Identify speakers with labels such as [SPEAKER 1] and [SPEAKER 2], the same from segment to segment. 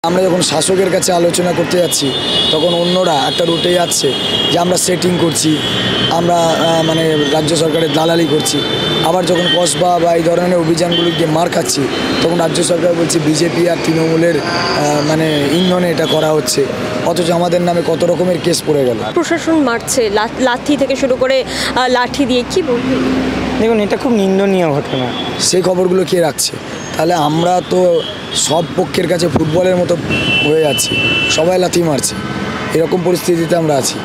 [SPEAKER 1] আমরা যখন শাসকের কাছে আলোচনা করতে যাচ্ছি তখন অন্যরা একটা রুটে যাচ্ছে যে আমরা সেটিং করছি, আমরা মানে রাজ্য সরকারের দালালি করছি। আবার যখন কসবা বা এই ধরনের অভিযানগুলিকে মার খাচ্ছি তখন রাজ্য সরকার বলছে বিজেপি আর তৃণমূলের মানে ইন্ধনে এটা করা হচ্ছে, অথচ আমাদের নামে কত রকমের কেস পড়ে গেল।
[SPEAKER 2] প্রশাসন মারছে, লাঠি থেকে শুরু করে লাঠি দিয়ে, কি বলবেন?
[SPEAKER 3] দেখুন, এটা খুব নিন্দনীয় ঘটনা।
[SPEAKER 1] সেই খবরগুলো কে রাখছে? তাহলে আমরা তো সব পক্ষের কাছে ফুটবলের মতো হয়ে যাচ্ছি, সবাই লাথি মারছে, এরকম পরিস্থিতিতে আমরা আছি।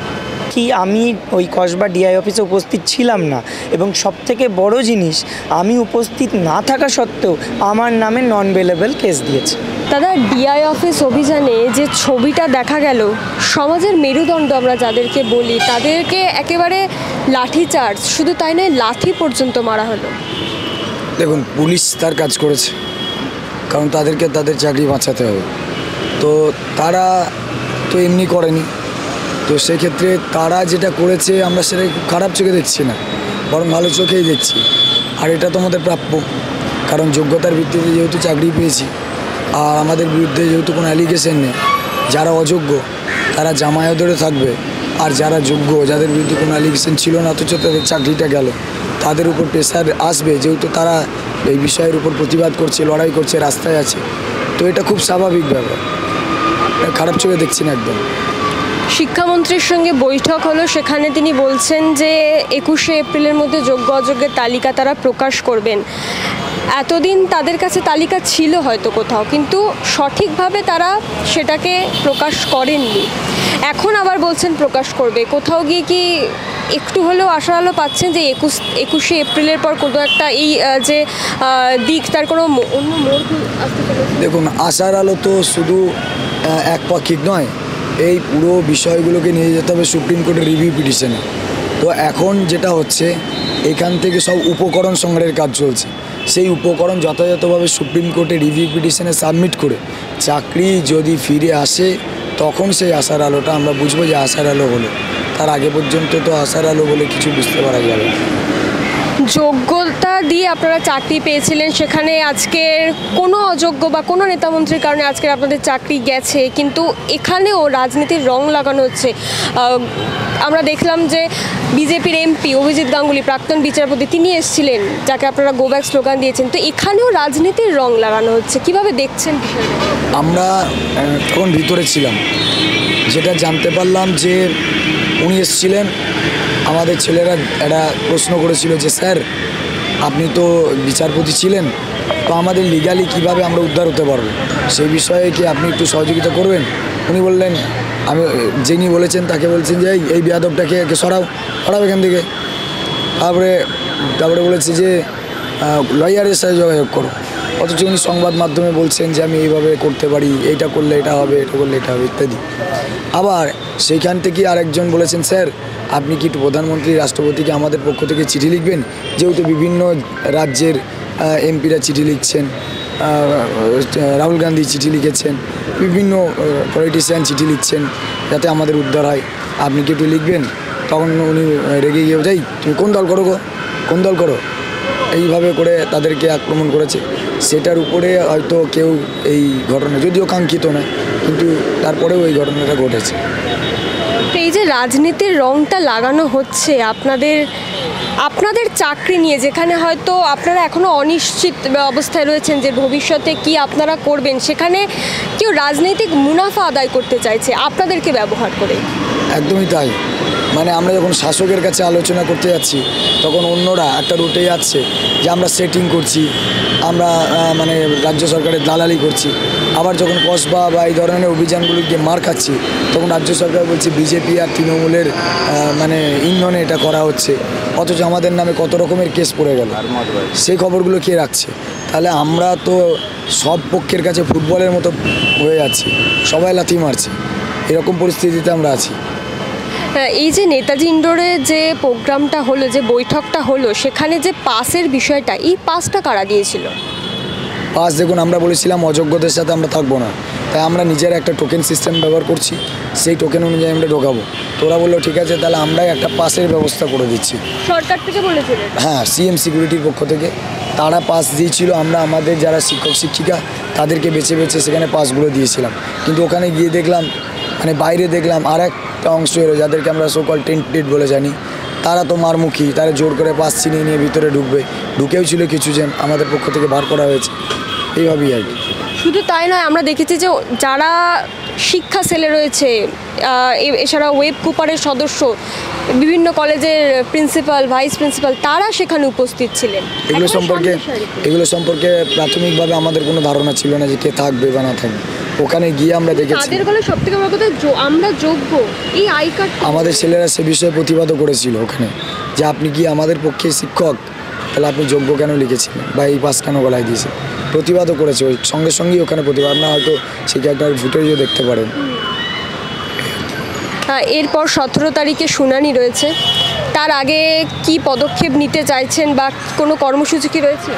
[SPEAKER 3] কি আমি ওই কসবা ডিআই অফিসে উপস্থিত ছিলাম না, এবং সবথেকে বড় জিনিস, আমি উপস্থিত না থাকা সত্ত্বেও আমার নামে নন বেলেবল কেস দিয়েছে।
[SPEAKER 2] দাদা, ডিআই অফিস অভিযানে যে ছবিটা দেখা গেল, সমাজের মেরুদণ্ড আমরা যাদেরকে বলি তাদেরকে একেবারে লাঠিচার্জ, শুধু তাই নয় লাঠি পর্যন্ত মারা হলো।
[SPEAKER 1] দেখুন, পুলিশ তার কাজ করেছে, কারণ তাদেরকে তাদের চাকরি বাঁচাতে হবে। তো তারা তো এমনি করেনি, তো সেক্ষেত্রে তারা যেটা করেছে আমরা সেটা খুব খারাপ চোখে দেখছি না, বরং ভালো চোখেই দেখছি। আর এটা তো আমাদের প্রাপ্য, কারণ যোগ্যতার ভিত্তিতে যেহেতু চাকরি পেয়েছি, আর আমাদের বিরুদ্ধে যেহেতু কোনো অ্যালিগেশন নেই, যারা অযোগ্য তারা জামায়াতে থাকবে, আর যারা যোগ্য, যাদের বিরুদ্ধে কোনো অ্যালিগেশন ছিল না অথচ তাদের চাকরিটা গেল, তাদের উপর প্রেশার আসবে, যেহেতু তারা এই বিষয়ের উপর প্রতিবাদ করছে, লড়াই করছে, রাস্তায় আছে। তো এটা খুব স্বাভাবিক ব্যাপার, খারাপ চোখে দেখছি না একদম।
[SPEAKER 2] শিক্ষামন্ত্রীর সঙ্গে বৈঠক হলো, সেখানে তিনি বলছেন যে 21শে এপ্রিলের মধ্যে যোগ্য অযোগ্যের তালিকা তারা প্রকাশ করবেন। এতদিন তাদের কাছে তালিকা ছিল হয়তো কোথাও, কিন্তু সঠিকভাবে তারা সেটাকে প্রকাশ করেননি। এখন আবার বলছেন প্রকাশ করবে। কোথাও গিয়ে কি একটু হলেও আশার আলো পাচ্ছেন যে 21শে এপ্রিলের পর কোনো একটা এই যে দিক, তার কোনো অন্য মোড় আসতে পারে?
[SPEAKER 1] দেখুন, আশার আলো তো শুধু একপাক্ষিক নয়, এই পুরো বিষয়গুলোকে নিয়ে যেতে হবে সুপ্রিম কোর্টের রিভিউ পিটিশনে। তো এখন যেটা হচ্ছে, এখান থেকে সব উপকরণ সংগ্রহের কাজ চলছে। সেই উপকরণ যথাযথভাবে সুপ্রিম কোর্টে রিভিউ পিটিশনে সাবমিট করে চাকরি যদি ফিরে আসে, তখন সেই আশার আলোটা আমরা বুঝবো যে আশার আলো হলো। তার আগে পর্যন্ত তো আশার আলো বলে কিছু বুঝতে পারা যাবে না।
[SPEAKER 2] যোগ্যতা দিয়ে আপনারা চাকরি পেয়েছিলেন, সেখানে আজকের কোনো অযোগ্য বা কোনো নেতামন্ত্রীর কারণে আজকের আপনাদের চাকরি গেছে, কিন্তু এখানেও রাজনীতির রং লাগানো হচ্ছে। আমরা দেখলাম যে বিজেপির এমপি অভিজিৎ গাঙ্গুলি, প্রাক্তন বিচারপতি, তিনি এসেছিলেন, যাকে আপনারা গো ব্যাক স্লোগান দিয়েছেন। তো এখানেও রাজনীতির রং লাগানো হচ্ছে, কিভাবে দেখছেন বিষয়টা?
[SPEAKER 1] আমরা তখন ভিতরে ছিলাম, যেটা জানতে পারলাম যে উনি এসেছিলেন, আমাদের ছেলেরা একটা প্রশ্ন করেছিল যে স্যার আপনি তো বিচারপতি ছিলেন, তো আমাদের লিগালি কিভাবে আমরা উদ্ধার হতে পারবো, সেই বিষয়ে কি আপনি একটু সহযোগিতা করবেন? উনি বললেন, আমি যিনি বলেছেন তাকে বলছেন যে এই বেয়াদবটাকে সরাও এখান থেকে। তারপরে বলেছে যে লয়ারের সাথে যোগাযোগ করো, অথচ উনি সংবাদ মাধ্যমে বলছেন যে আমি এইভাবে করতে পারি, এইটা করলে এটা হবে, এটা করলে এটা হবে ইত্যাদি। আবার সেইখান থেকে আরেকজন বলেছেন, স্যার আপনি কি একটু প্রধানমন্ত্রী, রাষ্ট্রপতিকে আমাদের পক্ষ থেকে চিঠি লিখবেন, যেহেতু বিভিন্ন রাজ্যের এমপিরা চিঠি লিখছেন, রাহুল গান্ধী চিঠি লিখেছেন, বিভিন্ন পলিটিশিয়ান চিঠি লিখছেন যাতে আমাদের উদ্ধার হয়, আপনি কি একটু লিখবেন? তখন উনি রেগে গিয়ে যাই, তুমি কোন দল করো গো, কোন দল করো, এইভাবে করে তাদেরকে আক্রমণ করেছে। সেটার উপরে হয়তো কেউ এই ঘটনা, যদিও কাঙ্ক্ষিত নয়, কিন্তু তারপরেও এই ঘটনাটা ঘটেছে।
[SPEAKER 2] এই যে রাজনীতির রংটা লাগানো হচ্ছে আপনাদের চাকরি নিয়ে, যেখানে হয়তো আপনারা এখনও অনিশ্চিত অবস্থায় রয়েছেন যে ভবিষ্যতে কি আপনারা করবেন, সেখানে কেউ রাজনৈতিক মুনাফা আদায় করতে চাইছে আপনাদেরকে ব্যবহার করে।
[SPEAKER 1] একদমই তাই। মানে আমরা যখন শাসকের কাছে আলোচনা করতে যাচ্ছি তখন অন্যরা একটা রুটে যাচ্ছে যে আমরা সেটিং করছি, আমরা মানে রাজ্য সরকারের দালালি করছি। আবার যখন কসবা বা এই ধরনের অভিযানগুলিকে মার খাচ্ছি তখন রাজ্য সরকার বলছে বিজেপি আর তৃণমূলের মানে ইন্ধনে এটা করা হচ্ছে, অথচ আমাদের নামে কত রকমের কেস পড়ে গেল। সেই খবরগুলো কে রাখছে? তাহলে আমরা তো সব পক্ষের কাছে ফুটবলের মতো হয়ে যাচ্ছি, সবাই লাথি মারছে, এরকম পরিস্থিতিতে আমরা আছি।
[SPEAKER 2] এই যে নেতাজি ইন্ডোরে যে প্রোগ্রামটা হলো, যে বৈঠকটা হলো, সেখানে যে পাসের বিষয়টা, এই পাসটা কারা দিয়েছিল?
[SPEAKER 1] পাস দেখুন, আমরা বলেছিলাম অযোগ্যদের সাথে আমরা থাকবো না, তাই আমরা নিজের একটা টোকেন সিস্টেম ব্যবহার করছি, সেই টোকেন অনুযায়ী আমরা ঢোকাবো। তো ওরা বললো ঠিক আছে, তাহলে আমরাই একটা পাসের ব্যবস্থা করে দিচ্ছি।
[SPEAKER 2] সরকার থেকে বলেছিলেন?
[SPEAKER 1] হ্যাঁ, সিএম সিকিউরিটির পক্ষ থেকে তারা পাস দিয়েছিল, আমরা আমাদের যারা শিক্ষক শিক্ষিকা তাদেরকে বেছে বেছে সেখানে পাসগুলো দিয়েছিলাম। কিন্তু ওখানে গিয়ে দেখলাম, মানে বাইরে দেখলাম আর একটা অংশ এলো যাদেরকে আমরা সোকল টেন্টেড বলে জানি, তারা তো মারমুখী, তারা জোর করে পাস ছিনিয়ে নিয়ে ভিতরে ঢুকবে। ঢুকেও ছিল কিছুজন, আমাদের পক্ষ থেকে বার করা হয়েছে, এইভাবেই আর কি।
[SPEAKER 2] শুধু তাই নয়, আমরা দেখেছি যে যারা শিক্ষা সেলে রয়েছে, এছাড়া ওয়েব কুপারের সদস্য, বিভিন্ন কলেজের প্রিন্সিপাল, ভাইস প্রিন্সিপাল, তারা সেখানে উপস্থিত ছিলেন।
[SPEAKER 1] এগুলো সম্পর্কে প্রাথমিকভাবে আমাদের কোনো ধারণা ছিল না যে কে থাকবে বা না থাকবে। ওখানে গিয়ে আমরা দেখেছি
[SPEAKER 2] তাদের বলে সব থেকে বড় কথা, আমরা যোগ্য, এই আই কার্ড।
[SPEAKER 1] আমাদের ছেলেরা সে বিষয়ে প্রতিবাদও করেছিল ওখানে, যে আপনি কি আমাদের পক্ষে শিক্ষক, তাহলে আপনি যোগ্য কেন লিখেছিলেন বা এই পাস কেন গলায় দিয়েছে, প্রতিবাদও করেছে। ওই সঙ্গে সঙ্গেই ওখানে প্রতিবাদ, আপনারা হয়তো সেটা একটা ফুটেজও দেখতে পারেন।
[SPEAKER 2] এরপর 17 তারিখে শুনানি রয়েছে, তার আগে কি পদক্ষেপ নিতে চাইছেন বা কোনো কর্মসূচি কি রয়েছে?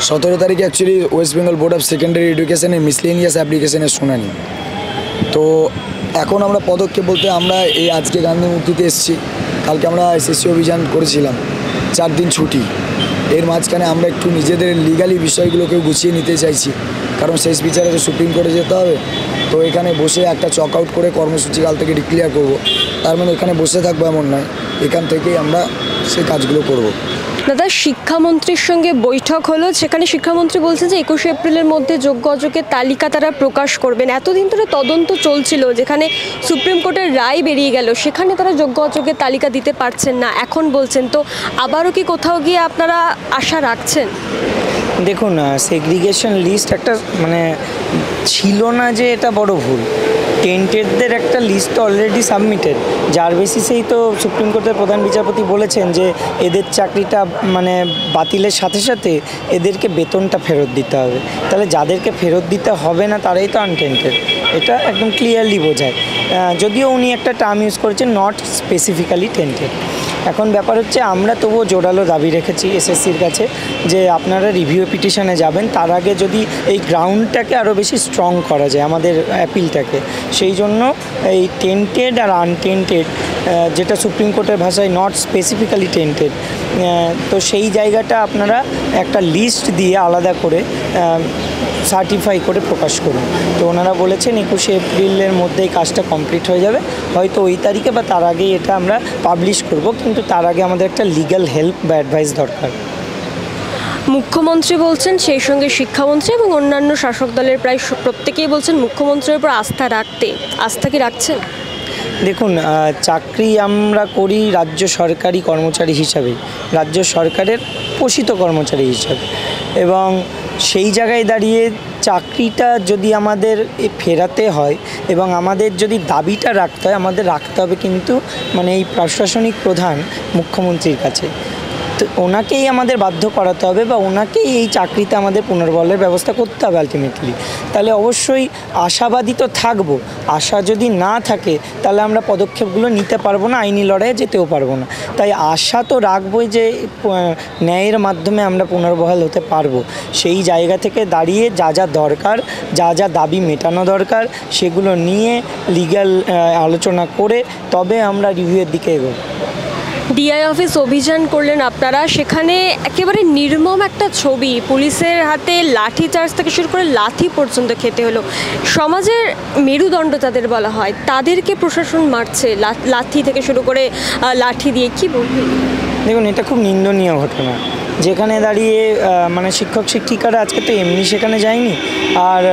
[SPEAKER 1] 17 তারিখে actually West Bengal board of secondary এডুকেশনের মিসলেনিয়াস অ্যাপ্লিকেশনের শুনানি। তো এখন আমরা পদক্ষেপ বলতে, আমরা এই আজকে গান্ধী মূর্তিতে এসেছি, কালকে আমরা এসএসসি অভিযান করেছিলাম, 4 দিন ছুটি। এর মাঝখানে আমরা একটু নিজেদের লিগালি বিষয়গুলোকে গুছিয়ে নিতে চাইছি, কারণ শেষ বিচারে তো সুপ্রিম কোর্টে যেতে হবে। তো এখানে বসে একটা চক আউট করে কর্মসূচি কাল থেকে ডিক্লেয়ার করব। তার মানে এখানে বসে থাকবো এমন নয়, এখান থেকেই আমরা সেই কাজগুলো করব।
[SPEAKER 2] দাদা, শিক্ষামন্ত্রীর সঙ্গে বৈঠক হলো, সেখানে শিক্ষামন্ত্রী বলছেন যে 21 এপ্রিলের মধ্যে যোগ্য অযোগ্যের তালিকা তারা প্রকাশ করবেন। এতদিন ধরে তদন্ত চলছিল, যেখানে সুপ্রিম কোর্টের রায় বেরিয়ে গেল, সেখানে তারা যোগ্য অযোগ্যের তালিকা দিতে পারছেন না, এখন বলছেন। তো আবারও কি কোথাও গিয়ে আপনারা আশা রাখছেন?
[SPEAKER 3] দেখুন, সেগ্রিগেশন লিস্ট একটা মানে ছিল না, যে এটা বড় ভুল। টেন্টেডদের একটা লিস্ট অলরেডি সাবমিটেড, যার বেসিসেই তো সুপ্রিম কোর্টের প্রধান বিচারপতি বলেছেন যে এদের চাকরিটা মানে বাতিলের সাথে সাথে এদেরকে বেতনটা ফেরত দিতে হবে। তাহলে যাদেরকে ফেরত দিতে হবে না তারাই তো আনটেন্টেড, এটা একদম ক্লিয়ারলি বোঝায়। যদিও উনি একটা টার্ম ইউজ করেছেন, নট স্পেসিফিক্যালি টেন্টেড। এখন ব্যাপার হচ্ছে, আমরা তবুও জোরালো দাবি রেখেছি এসএসসির কাছে যে আপনারা রিভিউ পিটিশনে যাবেন, তার আগে যদি এই গ্রাউন্ডটাকে আরও বেশি স্ট্রং করা যায়, আমাদের অ্যাপিলটাকে, সেই জন্য এই টেন্টেড আর আনটেন্টেড, যেটা সুপ্রিম কোর্টের ভাষায় নট স্পেসিফিক্যালি টেন্টেড, তো সেই জায়গাটা আপনারা একটা লিস্ট দিয়ে আলাদা করে সার্টিফাই করে প্রকাশ করুন। তো ওনারা বলেছেন 21 এপ্রিলের মধ্যেই কাজটা কমপ্লিট হয়ে যাবে, হয়তো ওই তারিখে বা তার আগেই এটা আমরা পাবলিশ করব, কিন্তু তার আগে আমাদের একটা লিগ্যাল হেল্প বা অ্যাডভাইস দরকার।
[SPEAKER 2] মুখ্যমন্ত্রী বলছেন, সেই সঙ্গে শিক্ষামন্ত্রী এবং অন্যান্য শাসক দলের প্রায় প্রত্যেকেই বলছেন মুখ্যমন্ত্রীর উপর আস্থা রাখতে। আস্থা কি রাখছেন?
[SPEAKER 3] দেখুন, চাকরি আমরা করি রাজ্য সরকারি কর্মচারী হিসাবে, রাজ্য সরকারের পোষিত কর্মচারী হিসাবে, এবং সেই জায়গায় দাঁড়িয়ে চাকরিটা যদি আমাদের ফেরাতে হয় এবং আমাদের যদি দাবিটা রাখতে হয়, আমাদের রাখতে হবে কিন্তু মানে এই প্রশাসনিক প্রধান মুখ্যমন্ত্রীর কাছে। তো ওনাকেই আমাদের বাধ্য করাতে হবে বা ওনাকেই এই চাকরিতে আমাদের পুনর্বলের ব্যবস্থা করতে হবে আলটিমেটলি। তাহলে অবশ্যই আশাবাদী তো থাকবো, আশা যদি না থাকে তাহলে আমরা পদক্ষেপগুলো নিতে পারবো না, আইনি লড়াইয়ে যেতেও পারবো না। তাই আশা তো রাখবোই যে ন্যায়ের মাধ্যমে আমরা পুনর্বহাল হতে পারবো। সেই জায়গা থেকে দাঁড়িয়ে যা যা দরকার, যা যা দাবি মেটানো দরকার, সেগুলো নিয়ে লিগ্যাল আলোচনা করে তবে আমরা রিভিউয়ের দিকে এগোবো।
[SPEAKER 2] ডিআই অফিস অভিযান করলেন আপনারা, সেখানে একেবারে নির্মম একটা ছবি, পুলিশের হাতে লাঠি চার্জ থেকে শুরু করে লাথি পর্যন্ত খেতে হলো। সমাজের মেরুদণ্ড যাদের বলা হয় তাদেরকে প্রশাসন মারছে, লাথি থেকে শুরু করে লাঠি দিয়ে, কি বলবেন?
[SPEAKER 3] দেখুন, এটা খুব নিন্দনীয় ঘটনা। যেখানে দাঁড়িয়ে মানে শিক্ষক শিক্ষিকারা আজকে তো এমনি সেখানে যায়নি, আর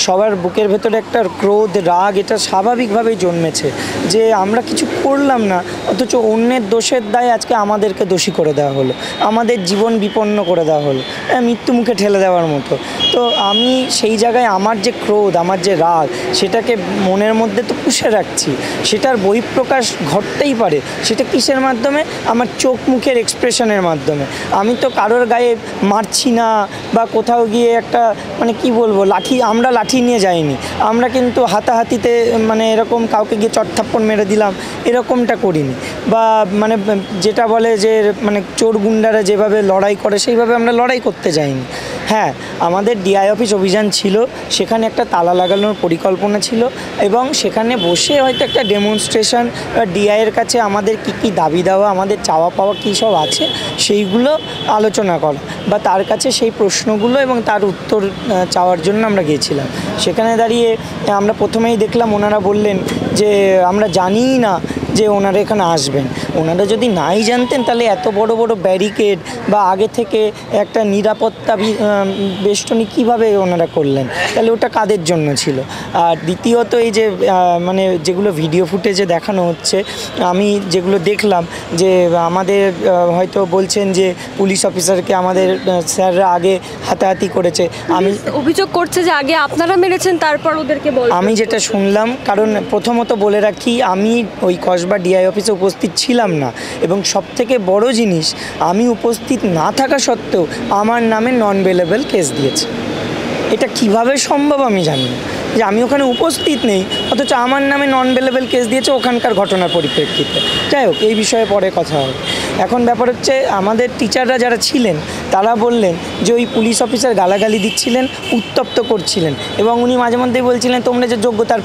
[SPEAKER 3] সবার বুকের ভেতরে একটা ক্রোধ, রাগ, এটা স্বাভাবিকভাবেই জন্মেছে যে আমরা কিছু করলাম না, অথচ অন্যের দোষের দায় আজকে আমাদেরকে দোষী করে দেওয়া হলো, আমাদের জীবন বিপন্ন করে দেওয়া হলো, মৃত্যু মুখে ঠেলে দেওয়ার মতো। তো আমি সেই জায়গায় আমার যে ক্রোধ, আমার যে রাগ, সেটাকে মনের মধ্যে তো পুষে রাখছি, সেটার বহিঃপ্রকাশ ঘটতেই পারে। সেটা কিসের মাধ্যমে? আমার চোখ মুখের এক্সপ্রেশনের মাধ্যমে। আমি তো কারোর গায়ে মারছি না বা কোথাও গিয়ে একটা মানে কি বলবো আমরা লাঠি নিয়ে যাইনি, আমরা কিন্তু হাতাহাতিতে মানে এরকম কাউকে গিয়ে চটথাপ্পড় মেরে দিলাম এরকমটা করিনি, বা মানে যেটা বলে যে মানে চোর গুন্ডারা যেভাবে লড়াই করে সেইভাবে আমরা লড়াই করতে যাইনি। হ্যাঁ, আমাদের ডিআই অফিস অভিযান ছিল, সেখানে একটা তালা লাগানোর পরিকল্পনা ছিল এবং সেখানে বসে হয়তো একটা ডেমনস্ট্রেশন ডিআইয়ের কাছে আমাদের কি দাবি দেওয়া, আমাদের চাওয়া পাওয়া কী সব আছে সেইগুলো আলোচনা করা বা তার কাছে সেই প্রশ্নগুলো এবং তার উত্তর চাওয়ার জন্য আমরা গিয়েছিলাম। সেখানে দাঁড়িয়ে আমরা প্রথমেই দেখলাম ওনারা বললেন যে আমরা জানিই না যে ওনারা এখানে আসবেন। ওনারা যদি নাই জানতেন তাহলে এত বড় বড় ব্যারিকেড বা আগে থেকে একটা নিরাপত্তা বেষ্টনী কীভাবে ওনারা করলেন, তাহলে ওটা কাদের জন্য ছিল? আর দ্বিতীয়ত এই যে মানে যেগুলো ভিডিও ফুটেজে দেখানো হচ্ছে, আমি যেগুলো দেখলাম যে আমাদের হয়তো বলছেন যে পুলিশ অফিসারকে আমাদের স্যাররা আগে হাতাহাতি করেছে। আমি
[SPEAKER 2] অভিযোগ করছে যে আগে আপনারা মেরেছেন তারপর ওদেরকে
[SPEAKER 3] আমি যেটা শুনলাম, কারণ প্রথমত বলে রাখি আমি ওই কসবা ডিআই অফিসে উপস্থিত ছিলাম না এবং সবথেকে বড় জিনিস আমি উপস্থিত না থাকা সত্ত্বেও আমার নামে নন বেলেবল কেস দিয়েছে। এটা কিভাবে সম্ভব আমি জানি না, যে আমি ওখানে উপস্থিত নেই অথচ আমার নামে নন বেলেবল কেস দিয়েছে ওখানকার ঘটনার পরিপ্রেক্ষিতে। যাই হোক, এই বিষয়ে পরে কথা হবে। এখন ব্যাপার হচ্ছে আমাদের টিচাররা যারা ছিলেন তারা বললেন যে ওই পুলিশ অফিসার গালাগালি দিচ্ছিলেন, উত্তপ্ত করছিলেন এবং উনি মাঝে মধ্যেই বলছিলেন তোমরা যে যোগ্যতার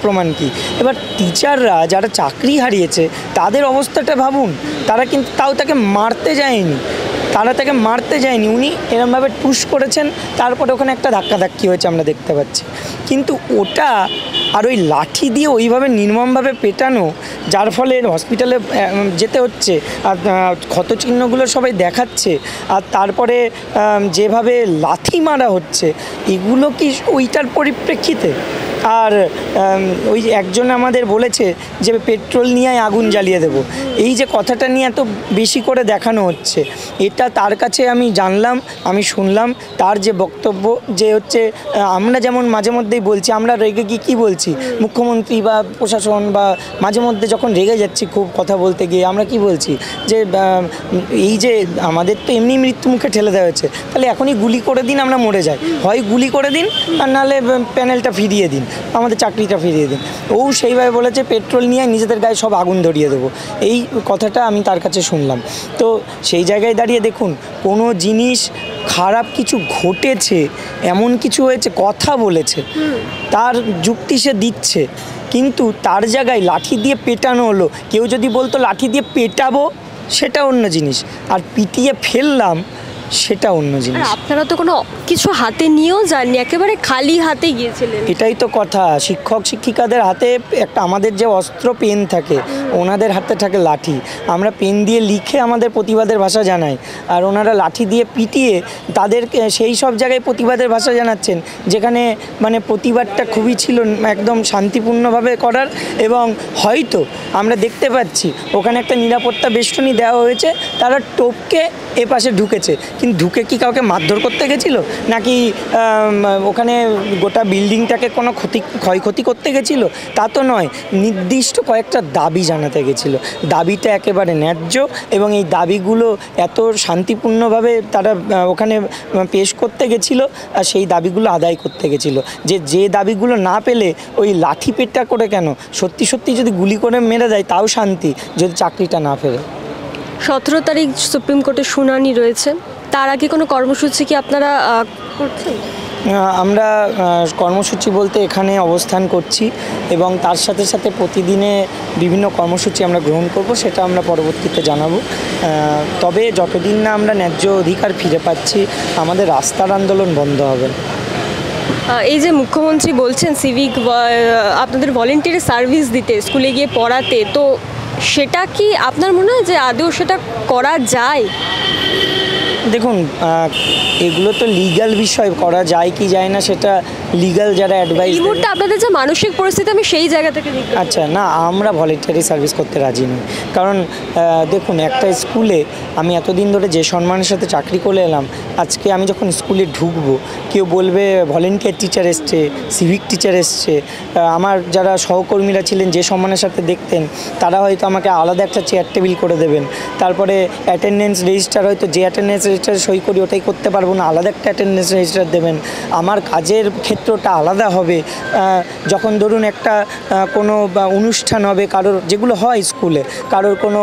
[SPEAKER 3] প্রমাণ কি। এবার টিচাররা যারা চাকরি হারিয়েছে তাদের অবস্থাটা ভাবুন, তারা কিন্তু তাও তাকে মারতে যায়নি, উনি এরমভাবে টুস করেছেন, তারপরে ওখানে একটা ধাক্কাধাক্কি হয়েছে আমরা দেখতে পাচ্ছি। কিন্তু ওটা আর ওই লাঠি দিয়ে ওইভাবে নির্মমভাবে পেটানো, যার ফলে হসপিটালে যেতে হচ্ছে আর ক্ষতচিহ্নগুলো সবাই দেখাচ্ছে, আর তারপরে যেভাবে লাথি মারা হচ্ছে, এগুলো কি ওইটার পরিপ্রেক্ষিতে? আর ওই একজন আমাদের বলেছে যে পেট্রোল নিয়ে আগুন জ্বালিয়ে দেব, এই যে কথাটা নিয়ে এত বেশি করে দেখানো হচ্ছে, এটা তার কাছে আমি জানলাম, আমি শুনলাম তার যে বক্তব্য যে হচ্ছে আমরা যেমন মাঝে মধ্যেই বলছি, আমরা রেগে গিয়ে কী বলছি, মুখ্যমন্ত্রী বা প্রশাসন বা মাঝে মধ্যে যখন রেগে যাচ্ছি খুব কথা বলতে গিয়ে আমরা কি বলছি যে এই যে আমাদের তো এমনি মৃত্যু মুখে ঠেলে দেওয়া হচ্ছে, তাহলে এখনই গুলি করে দিন আমরা মরে যাই, হয় গুলি করে দিন আর নাহলে প্যানেলটা ফিরিয়ে দিন, আমাদের চাকরিটা ফিরিয়ে দিন। ও সেইভাবে বলেছে পেট্রোল নিয়ে নিজেদের গায়ে সব আগুন ধরিয়ে দেবো, এই কথাটা আমি তার কাছে শুনলাম। তো সেই জায়গায় দাঁড়িয়ে দেখুন, কোনো জিনিস খারাপ কিছু ঘটেছে, এমন কিছু হয়েছে, কথা বলেছে, তার যুক্তি সে দিচ্ছে, কিন্তু তার জায়গায় লাঠি দিয়ে পেটানো হলো। কেউ যদি বলতো লাঠি দিয়ে পেটাবো সেটা অন্য জিনিস, আর পিটিয়ে ফেললাম সেটা অন্য জিনিস।
[SPEAKER 2] আপনারা তো কোনো কিছু হাতে নিয়েও যাননি, একেবারে খালি হাতে গিয়েছিলেন।
[SPEAKER 3] এটাই তো কথা, শিক্ষক শিক্ষিকাদের হাতে একটা আমাদের যে অস্ত্র পেন থাকে, ওনাদের হাতে থাকে লাঠি। আমরা পেন দিয়ে লিখে আমাদের প্রতিবাদের ভাষা জানাই, আর ওনারা লাঠি দিয়ে পিটিয়ে তাদেরকে সেই সব জায়গায় প্রতিবাদের ভাষা জানাচ্ছেন যেখানে মানে প্রতিবাদটা খুবই ছিল একদম শান্তিপূর্ণভাবে করার। এবং হয়তো আমরা দেখতে পাচ্ছি ওখানে একটা নিরাপত্তা বেষ্টনী দেওয়া হয়েছে, তারা টোপকে এ পাশে ঢুকেছে, কিন্তু ঢুকে কি কাউকে মারধর করতে গেছিলো নাকি ওখানে গোটা বিল্ডিংটাকে কোনো ক্ষয়ক্ষতি করতে গেছিলো? তা তো নয়, নির্দিষ্ট কয়েকটা দাবি জানাতে গেছিলো। দাবিটা একেবারে ন্যায্য এবং এই দাবিগুলো এত শান্তিপূর্ণভাবে তারা ওখানে পেশ করতে গেছিলো, আর সেই দাবিগুলো আদায় করতে গেছিলো। যে দাবিগুলো না পেলে ওই লাঠি পেটা করে কেন, সত্যি যদি গুলি করে মেরে দেয় তাও শান্তি, যদি চাকরিটা না ফেরে।
[SPEAKER 2] 17 তারিখ সুপ্রিম কোর্টে শুনানি রয়েছে, তার আগে কোনো কর্মসূচি কি আপনারা করছেন?
[SPEAKER 3] আমরা কর্মসূচি বলতে এখানে অবস্থান করছি এবং তার সাথে সাথে প্রতিদিনে বিভিন্ন কর্মসূচি আমরা গ্রহণ করব, সেটা আমরা পরবর্তীতে জানাবো। তবে যতদিন না আমরা ন্যায্য অধিকার ফিরে পাচ্ছি আমাদের রাস্তার আন্দোলন বন্ধ হবে না।
[SPEAKER 2] এই যে মুখ্যমন্ত্রী বলছেন সিভিক আপনাদের ভলেন্টিয়ার সার্ভিস দিতে, স্কুলে গিয়ে পড়াতে, তো সেটা কি আপনার মনে হয় যে আদৌ সেটা করা যায়?
[SPEAKER 3] দেখুন, এগুলো তো লিগ্যাল বিষয়, করা যায় কি যায় না সেটা লিগ্যাল যারা অ্যাডভাইস
[SPEAKER 2] এই মুহূর্তে আপনাদের যে মানসিক পরিস্থিতি আমি সেই জায়গা থেকে দেখতে পাচ্ছি।
[SPEAKER 3] আচ্ছা না, আমরা ভলেন্টারি সার্ভিস করতে রাজি নই। কারণ দেখুন, একটা স্কুলে আমি এতদিন ধরে যে সম্মানের সাথে চাকরি করে এলাম, আজকে আমি যখন স্কুলে ঢুকবো কেউ বলবে ভলেন্টিয়ার টিচার এসছে, সিভিক টিচার এসছে। আমার যারা সহকর্মীরা ছিলেন যে সম্মানের সাথে দেখতেন, তারা হয়তো আমাকে আলাদা একটা চেয়ার টেবিল করে দেবেন। তারপরে অ্যাটেন্ডেন্স রেজিস্টার, হয়তো যে অ্যাটেন্ডেন্স রেজিস্টারে সই করি ওটাই করতে পারবো না, আলাদা একটা অ্যাটেন্ডেন্স রেজিস্টার দেবেন। আমার কাজের ক্ষেত্রটা আলাদা হবে। যখন ধরুন একটা কোনো অনুষ্ঠান হবে কারোর, যেগুলো হয় স্কুলে, কারোর কোনো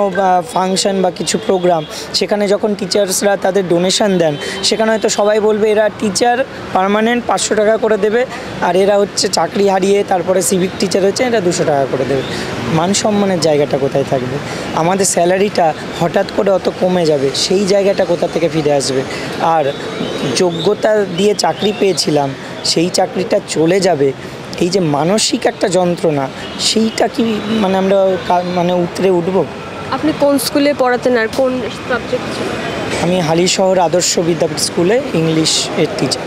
[SPEAKER 3] ফাংশন বা কিছু প্রোগ্রাম, সেখানে যখন টিচার্সরা তাদের ডোনেশন দেন, সেখানে হয়তো সবাই বলবে এরা টিচার পার্মানেন্ট 500 টাকা করে দেবে, আর এরা হচ্ছে চাকরি হারিয়ে তারপরে সিভিক টিচার হচ্ছে এটা 200 টাকা করে দেবে। মান সম্মানের জায়গাটা কোথায় থাকবে? আমাদের স্যালারিটা হঠাৎ করে অত কমে যাবে, সেই জায়গাটা কোথা থেকে ফিরে আসবে? আর যোগ্যতা দিয়ে চাকরি পেয়েছিলাম, সেই চাকরিটা চলে যাবে, এই যে মানসিক একটা যন্ত্রণা, সেইটা কি মানে আমরা মানে উতরে উঠবো?
[SPEAKER 2] আপনি কোন স্কুলে পড়াতেন আর কোন সাবজেক্ট ছিল?
[SPEAKER 3] আমি হালিশহর আদর্শ বিদ্যাপীঠ স্কুলে ইংলিশ এর টিচার।